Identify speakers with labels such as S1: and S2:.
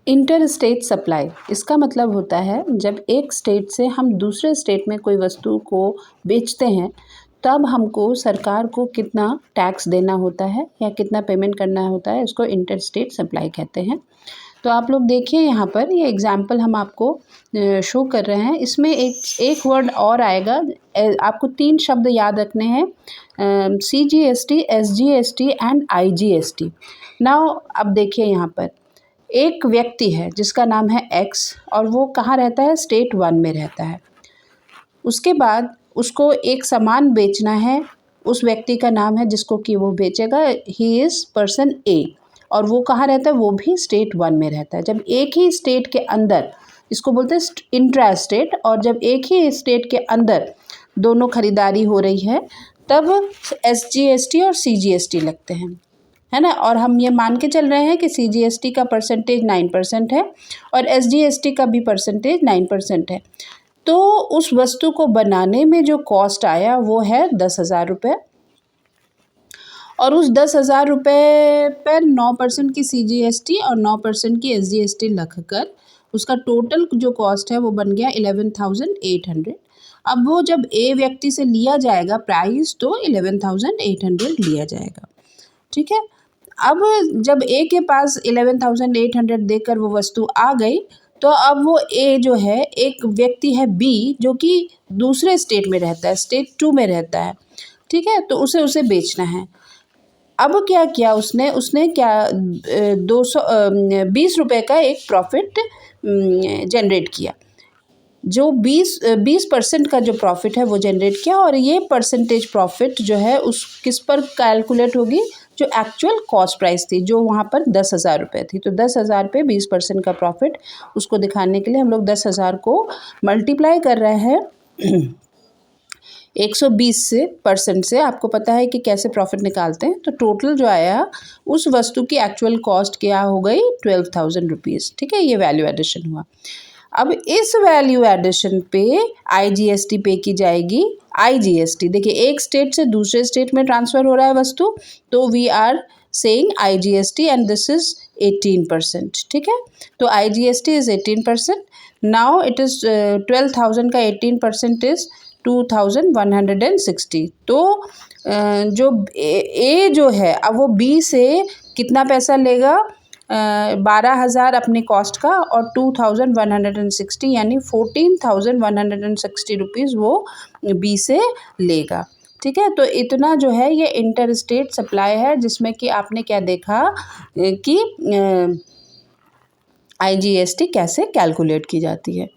S1: Inter state supply, इसका मतलब होता है जब एक स्टेट से हम दूसरे स्टेट में कोई वस्तु को बेचते हैं तब हमको सरकार को कितना टैक्स देना होता है या कितना पेमेंट करना होता है, इसको इंटर स्टेट सप्लाई कहते हैं। तो आप लोग देखिए यहाँ पर ये एग्जाम्पल हम आपको शो कर रहे हैं। इसमें एक वर्ड और आएगा, आपको 3 शब्द याद रखने हैं, CGST, SGST and IGST। Now अब देखिए यहाँ पर एक व्यक्ति है जिसका नाम है X और वो कहाँ रहता है, स्टेट 1 में रहता है। उसके बाद उसको एक सामान बेचना है, उस व्यक्ति का नाम है जिसको कि वो बेचेगा, ही इज़ पर्सन A और वो कहाँ रहता है, वो भी स्टेट 1 में रहता है। जब एक ही स्टेट के अंदर, इसको बोलते हैं इंट्रा स्टेट, और जब एक ही स्टेट के अंदर दोनों खरीदारी हो रही है तब SGST और CGST लगते हैं, है ना। और हम ये मान के चल रहे हैं कि CGST का परसेंटेज 9% है और SGST का भी परसेंटेज 9% है। तो उस वस्तु को बनाने में जो कॉस्ट आया वो है 10,000 रुपये और उस 10,000 रुपये पर 9% की CGST और 9% की SGST लगकर उसका टोटल जो कॉस्ट है वो बन गया 11,800। अब वो जब A व्यक्ति से लिया जाएगा प्राइस तो 11,800 लिया जाएगा, ठीक है। अब जब A के पास 11,800 देकर वो वस्तु आ गई तो अब वो A जो है, एक व्यक्ति है B जो कि दूसरे स्टेट में रहता है, स्टेट 2 में रहता है, ठीक है। तो उसे बेचना है। अब क्या किया उसने क्या 20 रुपये का एक प्रॉफिट जनरेट किया। जो 20% का जो प्रॉफिट है वो जनरेट किया और ये परसेंटेज प्रॉफिट जो है उस किस पर कैलकुलेट होगी, जो एक्चुअल कॉस्ट प्राइस थी, जो वहाँ पर 10,000 रुपये थी। तो 10,000 पे 20% का प्रॉफिट, उसको दिखाने के लिए हम लोग 10,000 को मल्टीप्लाई कर रहे हैं 120 से परसेंट से। आपको पता है कि कैसे प्रॉफिट निकालते हैं। तो टोटल जो आया उस वस्तु की एक्चुअल कॉस्ट क्या हो गई, 12,000 रुपीज़, ठीक है। ये वैल्यू एडिशन हुआ। अब इस वैल्यू एडिशन पे IGST पे की जाएगी। IGST देखिए, एक स्टेट से दूसरे स्टेट में ट्रांसफ़र हो रहा है वस्तु, तो we are saying IGST and this is 18%, ठीक है। तो IGST is 18%। Now it is 12,000 का 18% इज़ 2,160। तो जो A जो है अब वो B से कितना पैसा लेगा, 12,000 अपने कॉस्ट का और 2,160 यानी 14,160 रुपीज़ वो B से लेगा, ठीक है। तो इतना जो है ये इंटर स्टेट सप्लाई है, जिसमें कि आपने क्या देखा कि IGST कैसे कैलकुलेट की जाती है।